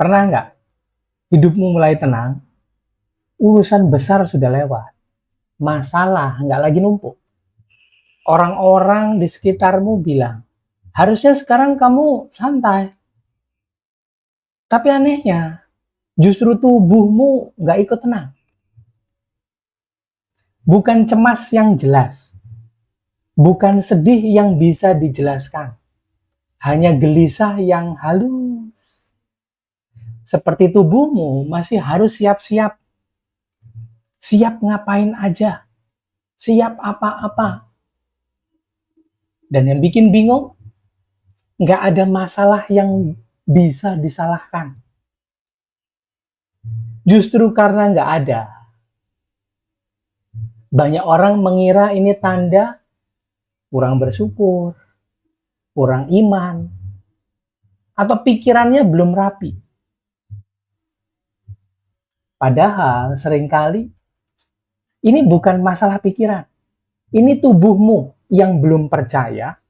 Pernah nggak hidupmu mulai tenang, urusan besar sudah lewat, masalah nggak lagi numpuk. Orang-orang di sekitarmu bilang, harusnya sekarang kamu santai. Tapi anehnya, justru tubuhmu nggak ikut tenang. Bukan cemas yang jelas, bukan sedih yang bisa dijelaskan, hanya gelisah yang halus. Seperti tubuhmu masih harus siap-siap, siap ngapain aja, siap apa-apa. Dan yang bikin bingung, nggak ada masalah yang bisa disalahkan. Justru karena nggak ada, banyak orang mengira ini tanda kurang bersyukur, kurang iman, atau pikirannya belum rapi. Padahal seringkali ini bukan masalah pikiran. Ini tubuhmu yang belum percaya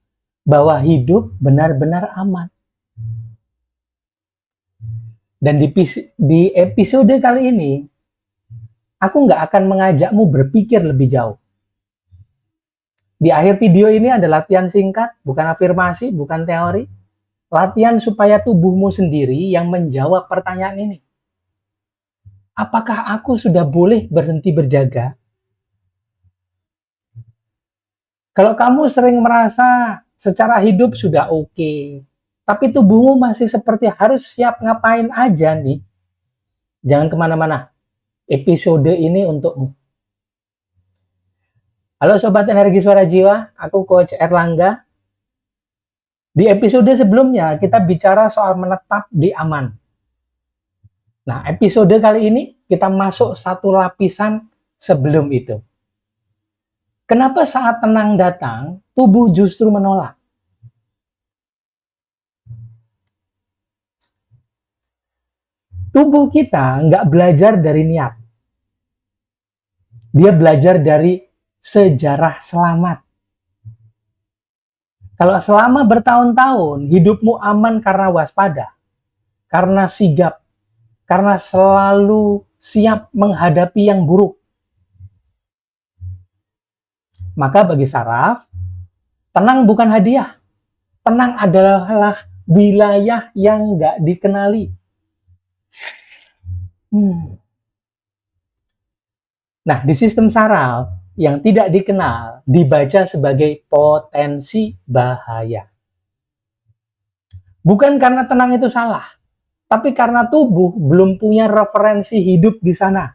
bahwa hidup benar-benar aman. Dan di episode kali ini, aku nggak akan mengajakmu berpikir lebih jauh. Di akhir video ini ada latihan singkat, bukan afirmasi, bukan teori. Latihan supaya tubuhmu sendiri yang menjawab pertanyaan ini. Apakah aku sudah boleh berhenti berjaga? Kalau kamu sering merasa secara hidup sudah oke, tapi tubuhmu masih seperti harus siap ngapain aja nih, jangan kemana-mana. Episode ini untukmu. Halo Sobat Energi Suara Jiwa, aku Coach Erlangga. Di episode sebelumnya kita bicara soal menetap di aman. Nah, episode kali ini kita masuk satu lapisan sebelum itu. Kenapa saat tenang datang, tubuh justru menolak? Tubuh kita nggak belajar dari niat. Dia belajar dari sejarah selamat. Kalau selama bertahun-tahun hidupmu aman karena waspada, karena sigap, karena selalu siap menghadapi yang buruk, maka bagi saraf, tenang bukan hadiah. Tenang adalah wilayah yang nggak dikenali. Nah, di sistem saraf yang tidak dikenal dibaca sebagai potensi bahaya. Bukan karena tenang itu salah, tapi karena tubuh belum punya referensi hidup di sana.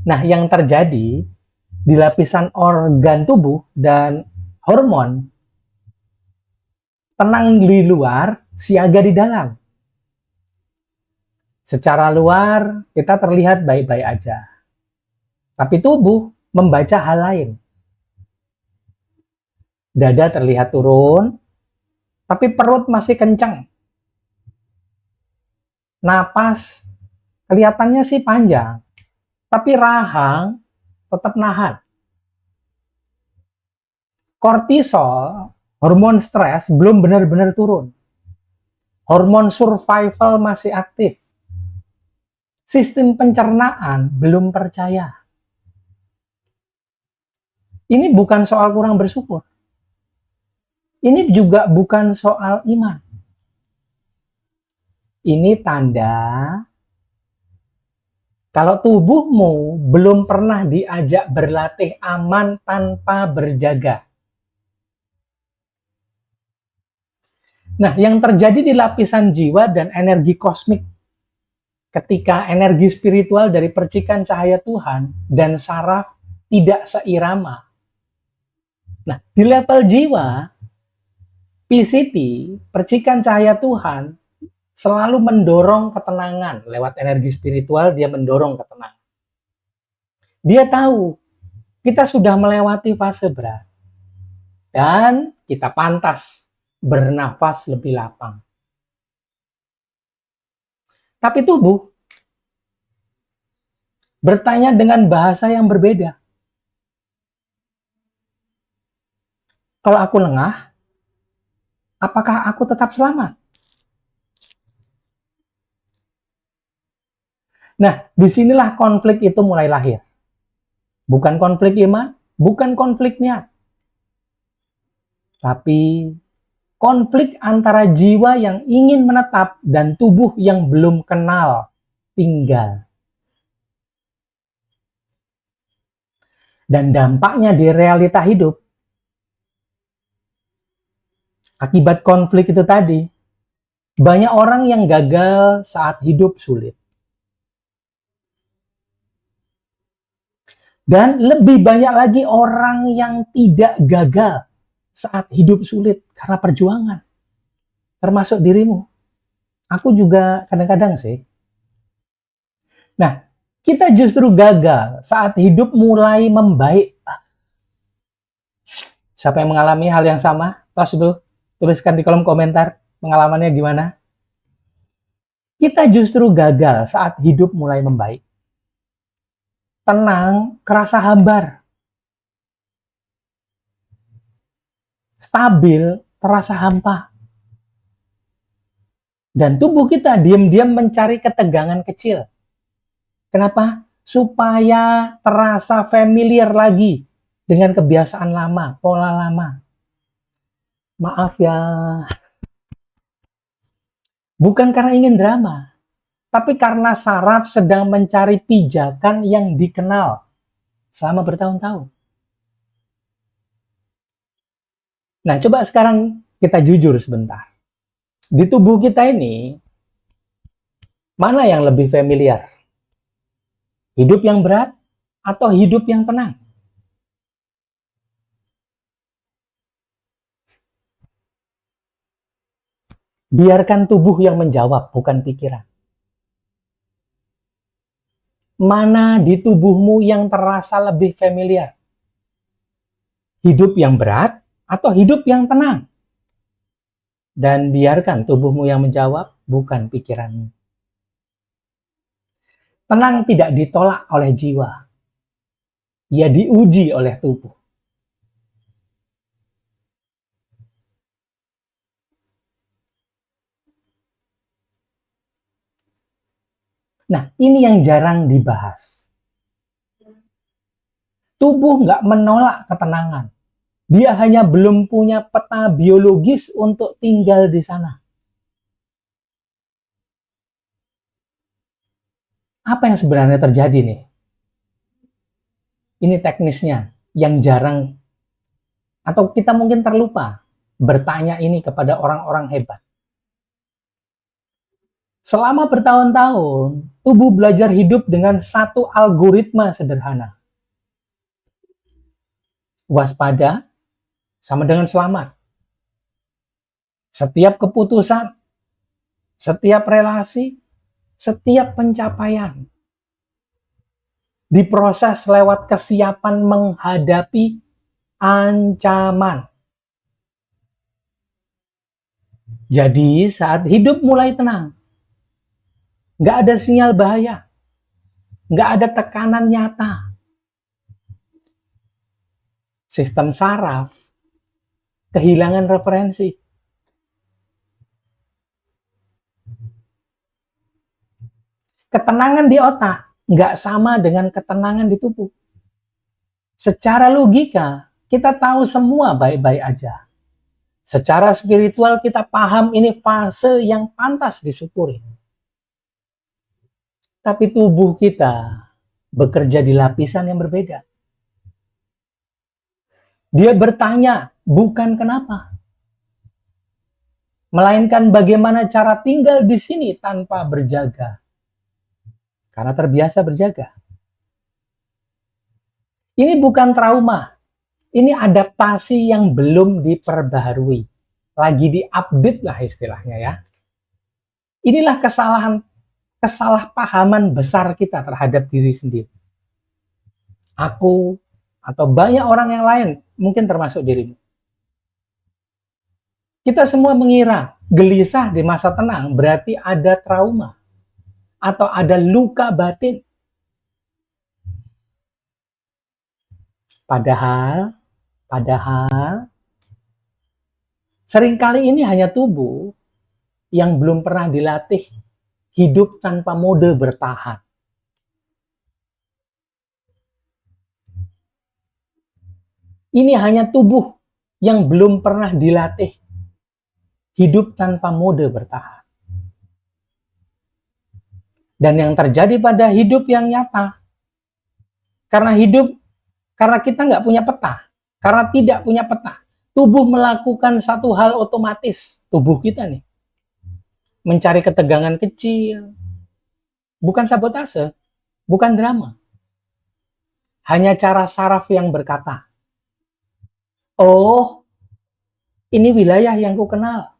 Nah, yang terjadi di lapisan organ tubuh dan hormon, tenang di luar, siaga di dalam. Secara luar, kita terlihat baik-baik aja. Tapi tubuh membaca hal lain. Dada terlihat turun, tapi perut masih kencang. Napas kelihatannya sih panjang, tapi rahang tetap nahan. Kortisol, hormon stres, belum benar-benar turun. Hormon survival masih aktif. Sistem pencernaan belum percaya. Ini bukan soal kurang bersyukur. Ini juga bukan soal iman. Ini tanda kalau tubuhmu belum pernah diajak berlatih aman tanpa berjaga. Nah, yang terjadi di lapisan jiwa dan energi kosmik ketika energi spiritual dari percikan cahaya Tuhan dan saraf tidak seirama. Nah, di level jiwa, PCT, percikan cahaya Tuhan, selalu mendorong ketenangan. Lewat energi spiritual, dia mendorong ketenangan. Dia tahu kita sudah melewati fase berat. Dan kita pantas bernafas lebih lapang. Tapi tubuh bertanya dengan bahasa yang berbeda. Kalau aku lengah, apakah aku tetap selamat? Nah, disinilah konflik itu mulai lahir. Bukan konflik iman, bukan konfliknya, tapi konflik antara jiwa yang ingin menetap dan tubuh yang belum kenal tinggal. Dan dampaknya di realita hidup, akibat konflik itu tadi, banyak orang yang gagal saat hidup sulit. Dan lebih banyak lagi orang yang tidak gagal saat hidup sulit karena perjuangan. Termasuk dirimu. Aku juga kadang-kadang sih. Nah, kita justru gagal saat hidup mulai membaik. Siapa yang mengalami hal yang sama? Tos tuh, tuliskan di kolom komentar pengalamannya gimana. Kita justru gagal saat hidup mulai membaik. Tenang, kerasa hambar. Stabil, terasa hampa. Dan tubuh kita diam-diam mencari ketegangan kecil. Kenapa? Supaya terasa familiar lagi dengan kebiasaan lama, pola lama. Maaf ya, bukan karena ingin drama, tapi karena saraf sedang mencari pijakan yang dikenal selama bertahun-tahun. Nah, coba sekarang kita jujur sebentar. Di tubuh kita ini, mana yang lebih familiar? Hidup yang berat atau hidup yang tenang? Biarkan tubuh yang menjawab, bukan pikiran. Mana di tubuhmu yang terasa lebih familiar? Hidup yang berat atau hidup yang tenang? Dan biarkan tubuhmu yang menjawab, bukan pikiranmu. Tenang tidak ditolak oleh jiwa. Ia diuji oleh tubuh. Nah, ini yang jarang dibahas. Tubuh nggak menolak ketenangan. Dia hanya belum punya peta biologis untuk tinggal di sana. Apa yang sebenarnya terjadi nih? Ini teknisnya yang jarang, atau kita mungkin terlupa bertanya ini kepada orang-orang hebat. Selama bertahun-tahun, tubuh belajar hidup dengan satu algoritma sederhana. Waspada sama dengan selamat. Setiap keputusan, setiap relasi, setiap pencapaian diproses lewat kesiapan menghadapi ancaman. Jadi saat hidup mulai tenang, nggak ada sinyal bahaya, nggak ada tekanan nyata, sistem saraf kehilangan referensi. Ketenangan di otak nggak sama dengan ketenangan di tubuh. Secara logika, kita tahu semua baik-baik aja. Secara spiritual kita paham ini fase yang pantas disyukuri. Tapi tubuh kita bekerja di lapisan yang berbeda. Dia bertanya, bukan kenapa, melainkan bagaimana cara tinggal di sini tanpa berjaga. Karena terbiasa berjaga. Ini bukan trauma, ini adaptasi yang belum diperbaharui. Lagi diupdate lah istilahnya ya. Inilah kesalahpahaman besar kita terhadap diri sendiri. Aku atau banyak orang yang lain, mungkin termasuk dirimu. Kita semua mengira gelisah di masa tenang berarti ada trauma atau ada luka batin. Padahal seringkali ini hanya tubuh yang belum pernah dilatih hidup tanpa mode bertahan. Ini hanya tubuh yang belum pernah dilatih hidup tanpa mode bertahan. Dan yang terjadi pada hidup yang nyata, karena kita nggak punya peta, karena tidak punya peta, tubuh melakukan satu hal otomatis, tubuh kita nih, mencari ketegangan kecil, bukan sabotase, bukan drama, hanya cara saraf yang berkata, oh, ini wilayah yang ku kenal.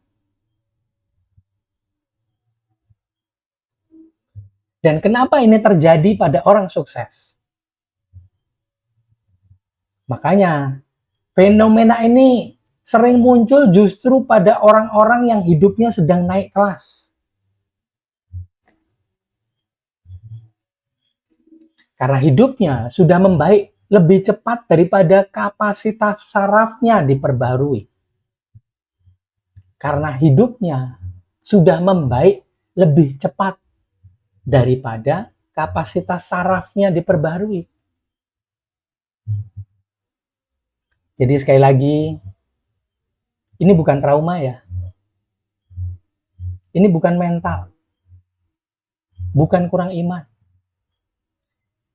Dan kenapa ini terjadi pada orang sukses? Makanya, fenomena ini sering muncul justru pada orang-orang yang hidupnya sedang naik kelas. Karena hidupnya sudah membaik lebih cepat daripada kapasitas sarafnya diperbarui. Karena hidupnya sudah membaik lebih cepat daripada kapasitas sarafnya diperbarui. Jadi sekali lagi, ini bukan trauma ya. Ini bukan mental. Bukan kurang iman.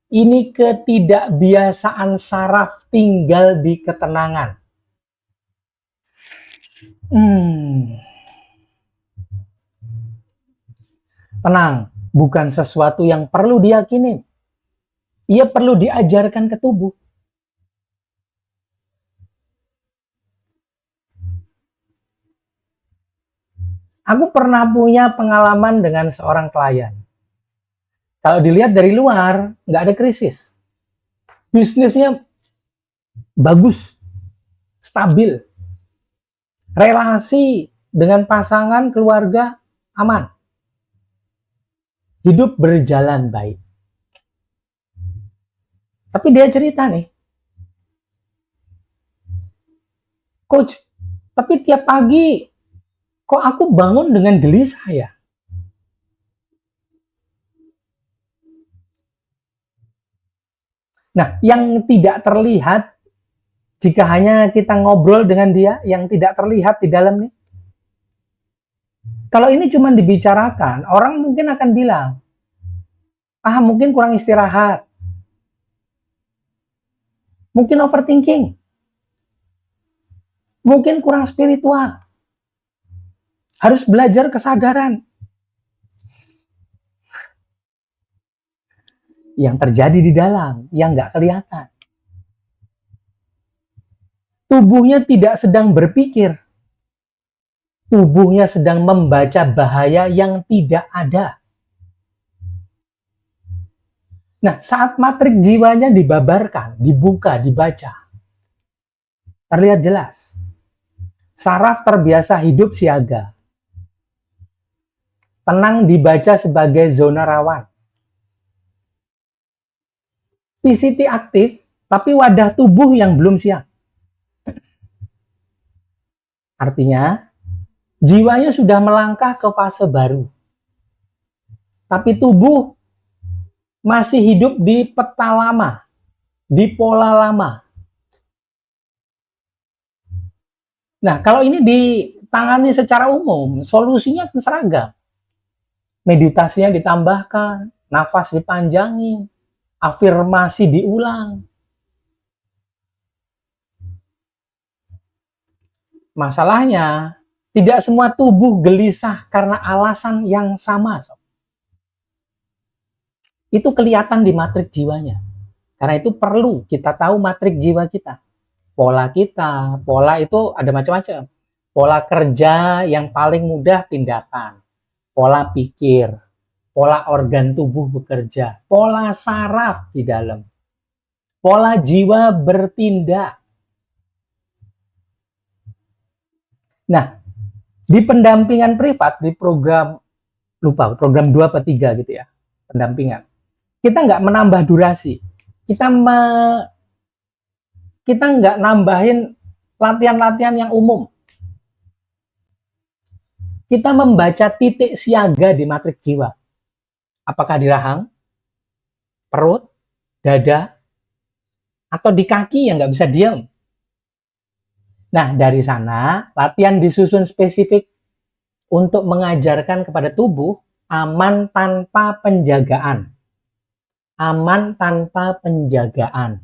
Ini ketidakbiasaan saraf tinggal di ketenangan. Tenang, bukan sesuatu yang perlu diyakini. Ia perlu diajarkan ke tubuh. Aku pernah punya pengalaman dengan seorang klien. Kalau dilihat dari luar, nggak ada krisis. Bisnisnya bagus, stabil. Relasi dengan pasangan, keluarga, aman. Hidup berjalan baik. Tapi dia cerita nih, Coach, tapi tiap pagi kok aku bangun dengan gelisah ya? Nah, yang tidak terlihat jika hanya kita ngobrol dengan dia, yang tidak terlihat di dalam nih, kalau ini cuma dibicarakan, orang mungkin akan bilang, mungkin kurang istirahat, mungkin overthinking, mungkin kurang spiritual, harus belajar kesadaran. Yang terjadi di dalam, yang nggak kelihatan. Tubuhnya tidak sedang berpikir. Tubuhnya sedang membaca bahaya yang tidak ada. Nah, saat matrik jiwanya dibabarkan, dibuka, dibaca, terlihat jelas. Saraf terbiasa hidup siaga. Tenang dibaca sebagai zona rawan. PCT aktif, tapi wadah tubuh yang belum siap. Artinya, jiwanya sudah melangkah ke fase baru. Tapi tubuh masih hidup di peta lama, di pola lama. Nah, kalau ini ditangani secara umum, solusinya akan seragam. Meditasinya ditambahkan, nafas dipanjangin, afirmasi diulang. Masalahnya, tidak semua tubuh gelisah karena alasan yang sama. Itu kelihatan di matrik jiwanya. Karena itu perlu kita tahu matrik jiwa kita. Pola kita, pola itu ada macam-macam. Pola kerja yang paling mudah tindakan. Pola pikir, pola organ tubuh bekerja, pola saraf di dalam. Pola jiwa bertindak. Nah, di pendampingan privat, di program 2 atau 3 gitu ya, pendampingan. Kita nggak menambah durasi. Kita nggak nambahin latihan-latihan yang umum. Kita membaca titik siaga di matrik jiwa. Apakah di rahang, perut, dada, atau di kaki yang nggak bisa diam. Nah, dari sana, latihan disusun spesifik untuk mengajarkan kepada tubuh aman tanpa penjagaan. Aman tanpa penjagaan.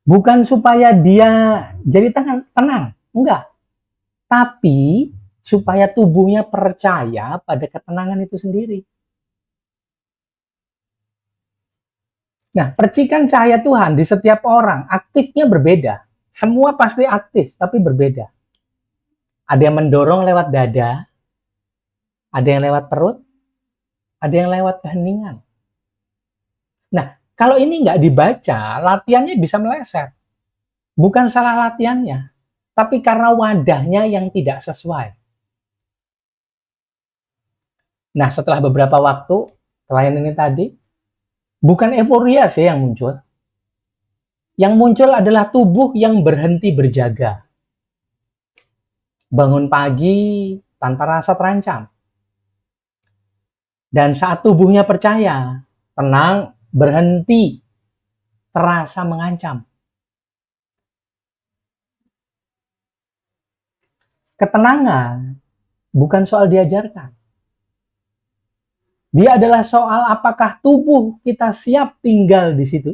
Bukan supaya dia jadi tenang, enggak. Tapi supaya tubuhnya percaya pada ketenangan itu sendiri. Nah, percikan cahaya Tuhan di setiap orang aktifnya berbeda. Semua pasti aktif, tapi berbeda. Ada yang mendorong lewat dada, ada yang lewat perut, ada yang lewat keheningan. Nah, kalau ini nggak dibaca, latihannya bisa meleset. Bukan salah latihannya, tapi karena wadahnya yang tidak sesuai. Nah, setelah beberapa waktu, selain ini tadi, bukan euforia sih yang muncul. Yang muncul adalah tubuh yang berhenti berjaga. Bangun pagi tanpa rasa terancam. Dan saat tubuhnya percaya, tenang, berhenti, terasa mengancam. Ketenangan bukan soal diajarkan. Dia adalah soal apakah tubuh kita siap tinggal di situ.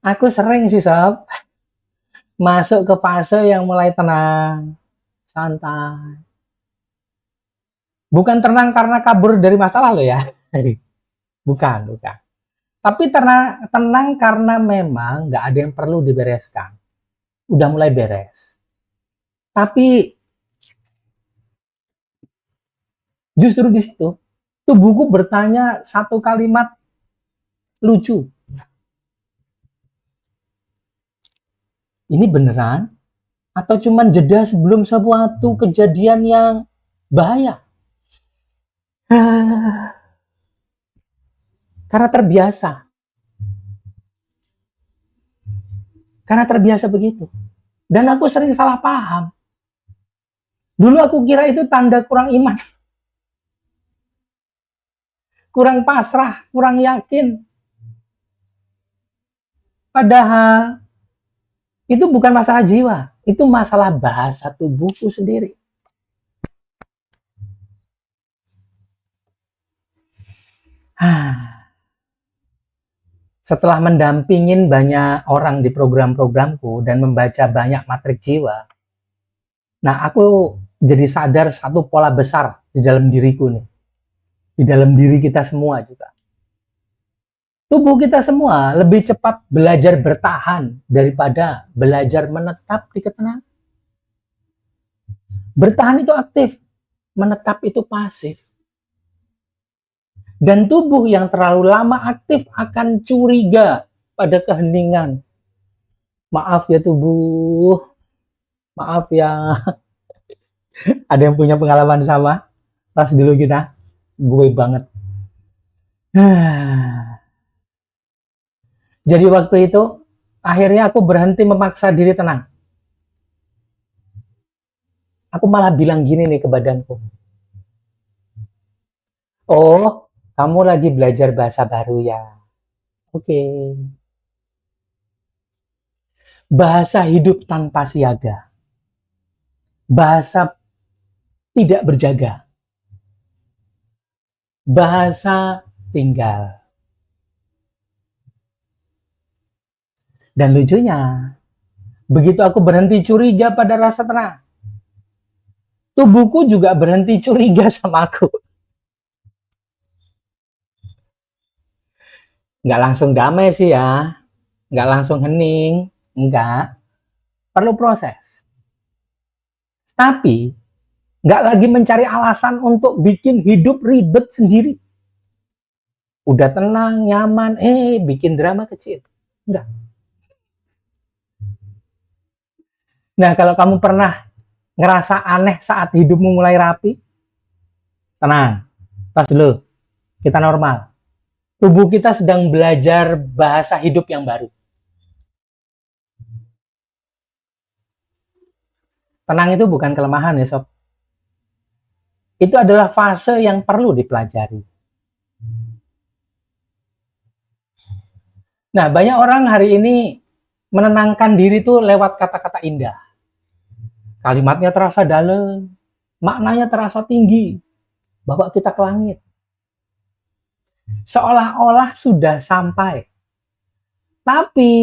Aku sering sih, Sob, masuk ke fase yang mulai tenang, santai. Bukan tenang karena kabur dari masalah lo ya. Bukan, bukan. Tapi tenang karena memang nggak ada yang perlu dibereskan. Udah mulai beres. Tapi justru di situ, tubuhku bertanya satu kalimat lucu. Ini beneran? Atau cuman jeda sebelum suatu kejadian yang bahaya? Karena terbiasa. Karena terbiasa begitu. Dan aku sering salah paham. Dulu aku kira itu tanda kurang iman. Kurang pasrah, kurang yakin. Padahal itu bukan masalah jiwa. Itu masalah bahasa tubuhku sendiri. Setelah mendampingin banyak orang di program-programku dan membaca banyak matrik jiwa, nah aku jadi sadar satu pola besar di dalam diriku nih, di dalam diri kita semua juga. Tubuh kita semua lebih cepat belajar bertahan daripada belajar menetap di ketenangan. Bertahan itu aktif, menetap itu pasif. Dan tubuh yang terlalu lama aktif akan curiga pada keheningan. Maaf ya tubuh, maaf ya. Ada yang punya pengalaman sama? Pas dulu kita, gue banget. Jadi waktu itu, akhirnya aku berhenti memaksa diri tenang. Aku malah bilang gini nih ke badanku. Oh, kamu lagi belajar bahasa baru ya? Oke. Bahasa hidup tanpa siaga. Bahasa tidak berjaga. Bahasa tinggal. Dan lucunya, begitu aku berhenti curiga pada rasa tenang, tubuhku juga berhenti curiga sama aku. Nggak langsung damai sih ya, nggak langsung hening, nggak. Perlu proses. Tapi, nggak lagi mencari alasan untuk bikin hidup ribet sendiri. Udah tenang, nyaman, bikin drama kecil. Enggak. Nah, kalau kamu pernah ngerasa aneh saat hidupmu mulai rapi, tenang, tos dulu, kita normal. Tubuh kita sedang belajar bahasa hidup yang baru. Tenang itu bukan kelemahan ya sob. Itu adalah fase yang perlu dipelajari. Nah, banyak orang hari ini menenangkan diri tuh lewat kata-kata indah. Kalimatnya terasa dalam, maknanya terasa tinggi, bawa kita ke langit. Seolah-olah sudah sampai. Tapi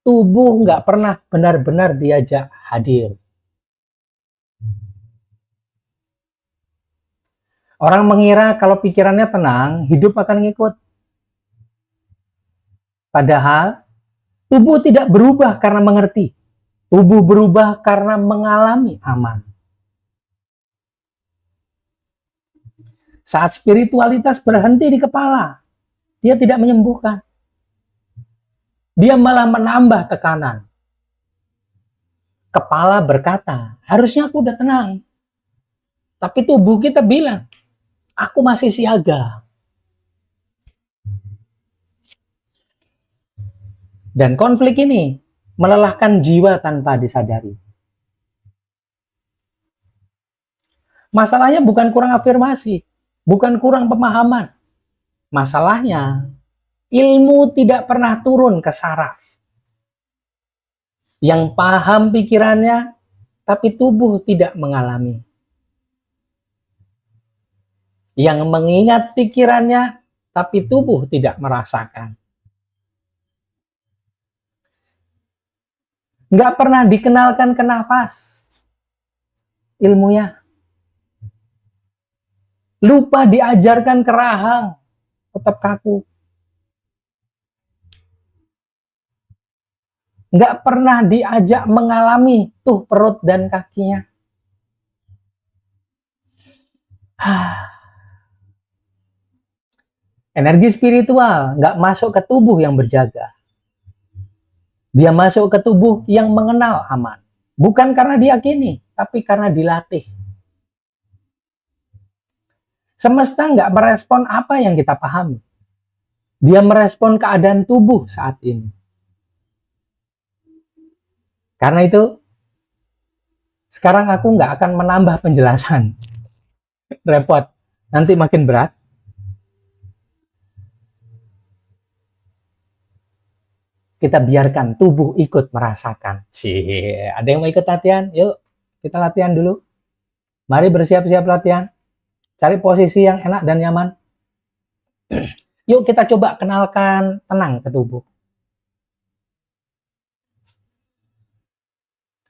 tubuh nggak pernah benar-benar diajak hadir. Orang mengira kalau pikirannya tenang, hidup akan ngikut. Padahal tubuh tidak berubah karena mengerti. Tubuh berubah karena mengalami aman. Saat spiritualitas berhenti di kepala, dia tidak menyembuhkan. Dia malah menambah tekanan. Kepala berkata, harusnya aku udah tenang. Tapi tubuh kita bilang, aku masih siaga. Dan konflik ini melelahkan jiwa tanpa disadari. Masalahnya bukan kurang afirmasi, bukan kurang pemahaman. Masalahnya, ilmu tidak pernah turun ke saraf. Yang paham pikirannya, tapi tubuh tidak mengalami. Yang mengingat pikirannya, tapi tubuh tidak merasakan. Nggak pernah dikenalkan ke nafas ilmunya. Lupa diajarkan ke rahang, tetap kaku. Nggak pernah diajak mengalami tuh perut dan kakinya. Energi spiritual nggak masuk ke tubuh yang berjaga. Dia masuk ke tubuh yang mengenal aman. Bukan karena diyakini, tapi karena dilatih. Semesta nggak merespon apa yang kita pahami. Dia merespon keadaan tubuh saat ini. Karena itu, sekarang aku nggak akan menambah penjelasan. Repot. Nanti makin berat. Kita biarkan tubuh ikut merasakan. Ada yang mau ikut latihan? Yuk, kita latihan dulu. Mari bersiap-siap latihan. Cari posisi yang enak dan nyaman. Yuk kita coba kenalkan tenang ke tubuh.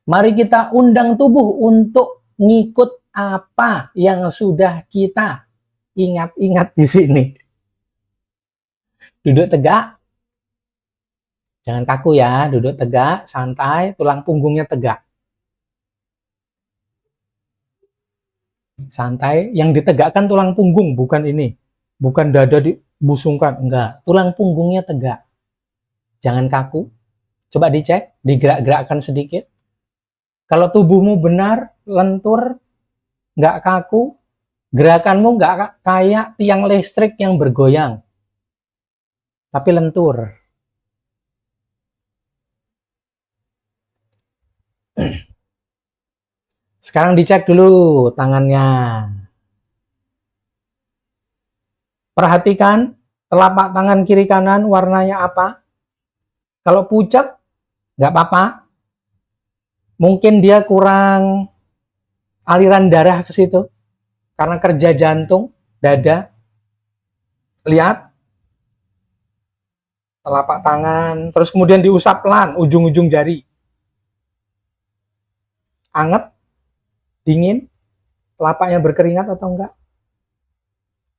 Mari kita undang tubuh untuk ngikut apa yang sudah kita ingat-ingat di sini. Duduk tegak. Jangan kaku ya, duduk tegak, santai, tulang punggungnya tegak. Santai, yang ditegakkan tulang punggung, bukan ini. Bukan dada dibusungkan, enggak. Tulang punggungnya tegak. Jangan kaku. Coba dicek, digerak-gerakkan sedikit. Kalau tubuhmu benar, lentur, nggak kaku, gerakanmu nggak kayak tiang listrik yang bergoyang, tapi lentur. Sekarang dicek dulu tangannya. Perhatikan telapak tangan kiri kanan warnanya apa. Kalau pucat, nggak apa-apa. Mungkin dia kurang aliran darah ke situ karena kerja jantung, dada. Lihat telapak tangan, terus kemudian diusap pelan ujung-ujung jari. Anget, dingin, telapaknya berkeringat atau enggak.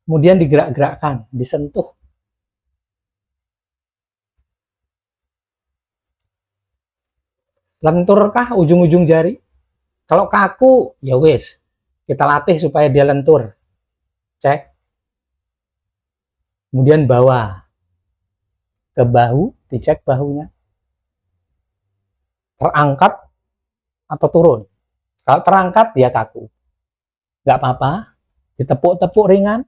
Kemudian digerak-gerakkan, disentuh. Lenturkah ujung-ujung jari? Kalau kaku, ya wis. Kita latih supaya dia lentur. Cek. Kemudian bawa ke bahu, dicek bahunya. Terangkat atau turun. Kalau terangkat, dia kaku. Nggak apa-apa. Ditepuk-tepuk ringan.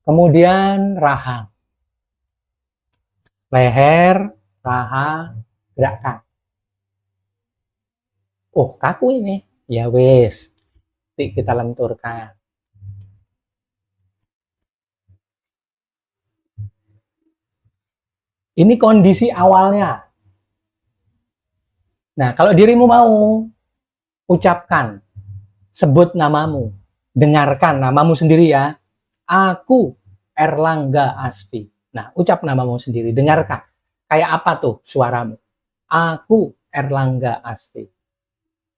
Kemudian rahang. Leher, rahang, gerakkan. Oh, kaku ini. Ya wis. Kita lenturkan. Ini kondisi awalnya. Nah, kalau dirimu mau, ucapkan, sebut namamu, dengarkan namamu sendiri ya. Aku Erlangga Asfi. Nah, ucap namamu sendiri, dengarkan. Kayak apa tuh suaramu? Aku Erlangga Asfi.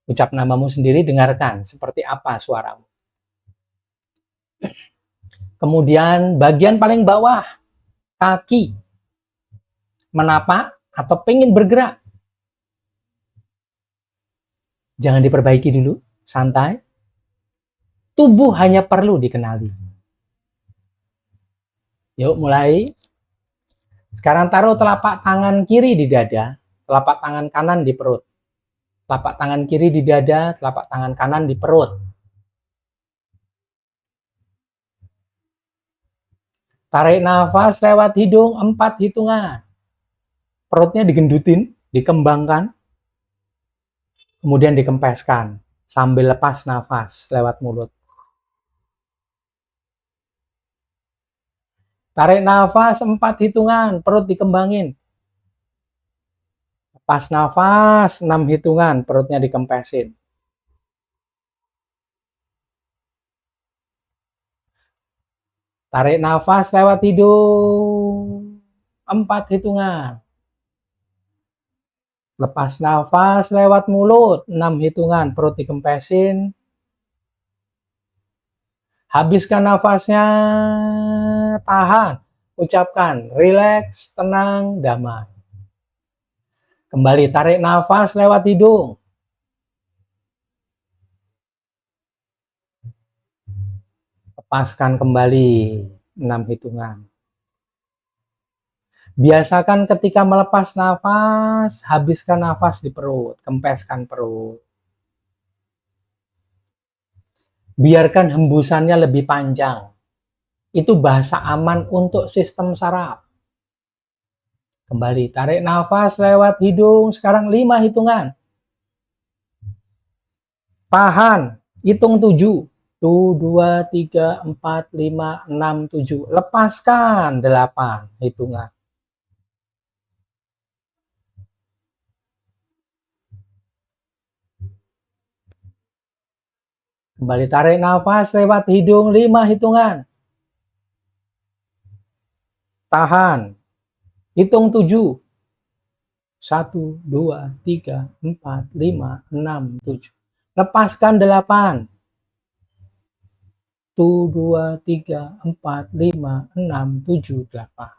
Ucap namamu sendiri, dengarkan seperti apa suaramu. Kemudian bagian paling bawah, kaki, menapak atau pengen bergerak. Jangan diperbaiki dulu, santai. Tubuh hanya perlu dikenali. Yuk mulai. Sekarang taruh telapak tangan kiri di dada, telapak tangan kanan di perut. Telapak tangan kiri di dada, telapak tangan kanan di perut. Tarik nafas lewat hidung 4 hitungan. Perutnya digendutin, dikembangkan, kemudian dikempeskan sambil lepas nafas lewat mulut. Tarik nafas 4 hitungan, perut dikembangin. Lepas nafas 6 hitungan, perutnya dikempesin. Tarik nafas lewat hidung 4 hitungan. Lepas nafas lewat mulut 6 hitungan, perut dikempesin. Habiskan nafasnya, tahan, ucapkan rileks, tenang, damai. Kembali tarik nafas lewat hidung. Lepaskan kembali 6 hitungan. Biasakan ketika melepas nafas, habiskan nafas di perut, kempeskan perut. Biarkan hembusannya lebih panjang. Itu bahasa aman untuk sistem saraf. Kembali, tarik nafas lewat hidung, sekarang 5 hitungan. Tahan, hitung 7. 1, 2, 3, 4, 5, 6, 7. Lepaskan 8 hitungan. Kembali tarik nafas lewat hidung 5 hitungan. Tahan. Hitung 7. 1, 2, 3, 4, 5, 6, 7. Lepaskan 8. 1, 2, 3, 4, 5, 6, 7, 8.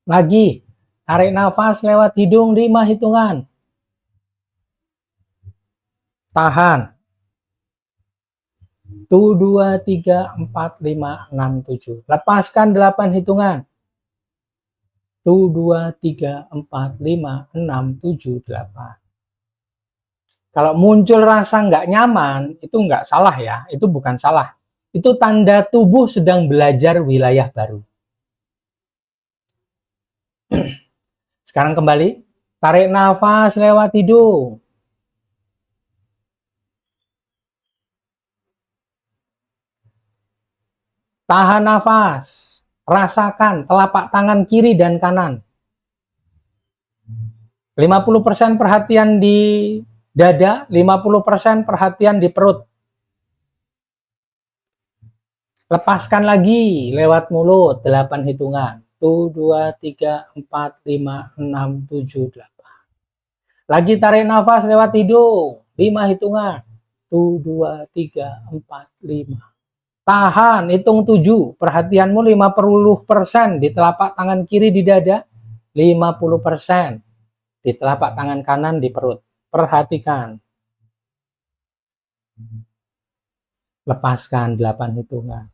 Lagi. Tarik nafas lewat hidung 5 hitungan. Tahan. 1, 2, 3, 4, 5, 6, 7. Lepaskan 8 hitungan. 1, 2, 3, 4, 5, 6, 7, 8. Kalau muncul rasa nggak nyaman, itu nggak salah ya. Itu bukan salah. Itu tanda tubuh sedang belajar wilayah baru. Sekarang kembali. Tarik nafas lewat hidung. Tahan nafas. Rasakan telapak tangan kiri dan kanan. 50% perhatian di dada, 50% perhatian di perut. Lepaskan lagi lewat mulut 8 hitungan. 1, 2, 3, 4, 5, 6, 7, 8. Lagi tarik nafas lewat hidung 5 hitungan. 1, 2, 3, 4, 5. Tahan, hitung 7. Perhatianmu 50% di telapak tangan kiri di dada, 50% di telapak tangan kanan di perut. Perhatikan. Lepaskan 8 hitungan.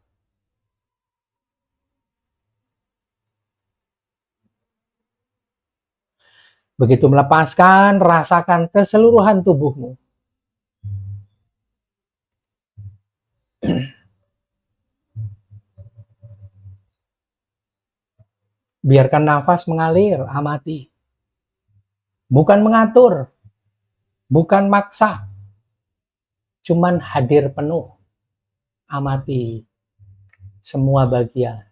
Begitu melepaskan, rasakan keseluruhan tubuhmu. Biarkan nafas mengalir, amati. Bukan mengatur, bukan maksa, cuman hadir penuh. Amati semua bagian.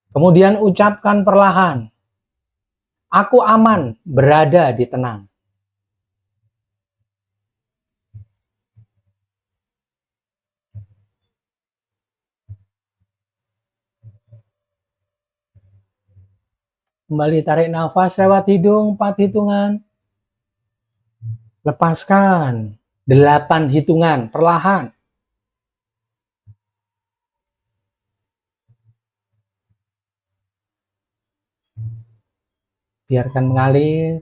Kemudian ucapkan perlahan, aku aman berada di tenang. Kembali tarik nafas lewat hidung 4 hitungan. Lepaskan 8 hitungan perlahan. Biarkan mengalir.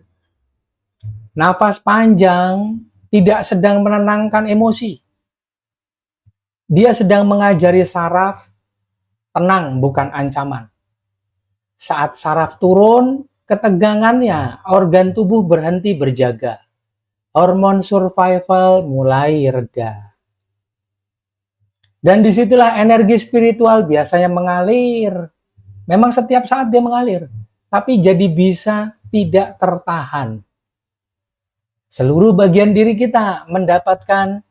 Nafas panjang tidak sedang menenangkan emosi. Dia sedang mengajari saraf tenang, bukan ancaman. Saat saraf turun, ketegangannya, organ tubuh berhenti berjaga. Hormon survival mulai reda. Dan disitulah energi spiritual biasanya mengalir. Memang setiap saat dia mengalir, tapi jadi bisa tidak tertahan. Seluruh bagian diri kita mendapatkan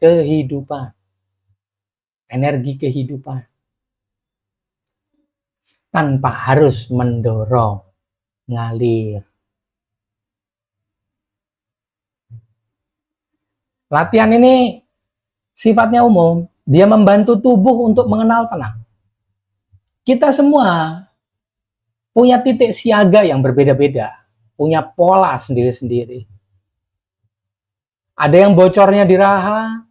kehidupan, energi kehidupan, tanpa harus mendorong, ngalir. Latihan ini sifatnya umum, dia membantu tubuh untuk mengenal tenang. Kita semua punya titik siaga yang berbeda-beda, punya pola sendiri-sendiri. Ada yang bocornya di raha,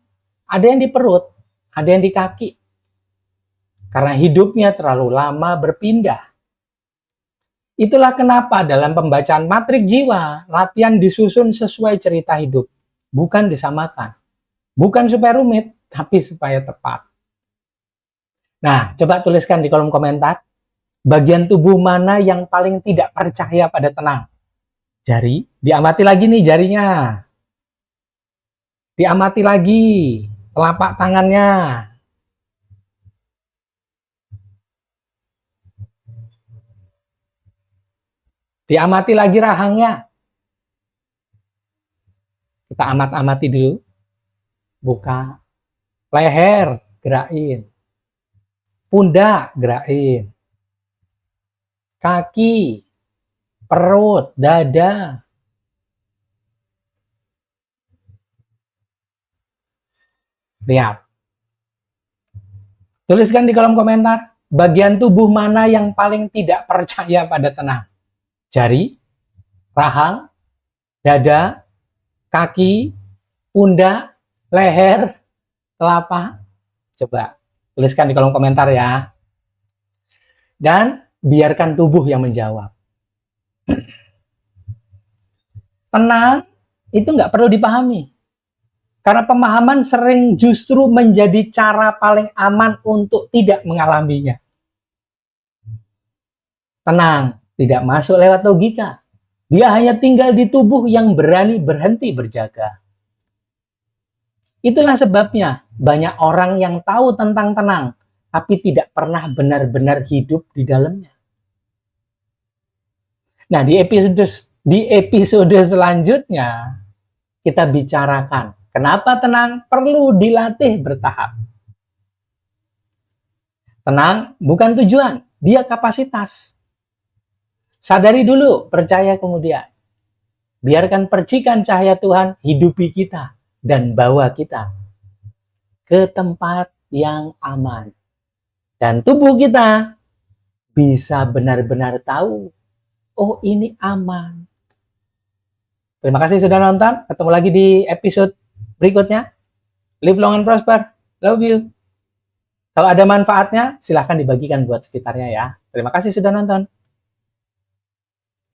ada yang di perut, ada yang di kaki. Karena hidupnya terlalu lama berpindah. Itulah kenapa dalam pembacaan matrik jiwa, latihan disusun sesuai cerita hidup, bukan disamakan. Bukan supaya rumit, tapi supaya tepat. Nah, coba tuliskan di kolom komentar, bagian tubuh mana yang paling tidak percaya pada tenang? Jari, diamati lagi nih jarinya. Diamati lagi telapak tangannya. Diamati lagi rahangnya. Kita amat-amati dulu. Buka. Leher, gerakin. Pundak, gerakin. Kaki, perut, dada. Lihat. Tuliskan di kolom komentar, bagian tubuh mana yang paling tidak percaya pada tenang? Jari, rahang, dada, kaki, pundak, leher, telapak. Coba tuliskan di kolom komentar ya. Dan biarkan tubuh yang menjawab. Tenang itu nggak perlu dipahami. Karena pemahaman sering justru menjadi cara paling aman untuk tidak mengalaminya. Tenang, tidak masuk lewat logika. Dia hanya tinggal di tubuh yang berani berhenti berjaga. Itulah sebabnya banyak orang yang tahu tentang tenang, tapi tidak pernah benar-benar hidup di dalamnya. Nah, di episode selanjutnya, kita bicarakan kenapa tenang perlu dilatih bertahap. Tenang bukan tujuan, dia kapasitas. Sadari dulu, percaya kemudian. Biarkan percikan cahaya Tuhan hidupi kita dan bawa kita ke tempat yang aman. Dan tubuh kita bisa benar-benar tahu, oh ini aman. Terima kasih sudah nonton. Ketemu lagi di episode berikutnya. Live long and prosper. Love you. Kalau ada manfaatnya, silahkan dibagikan buat sekitarnya ya. Terima kasih sudah nonton.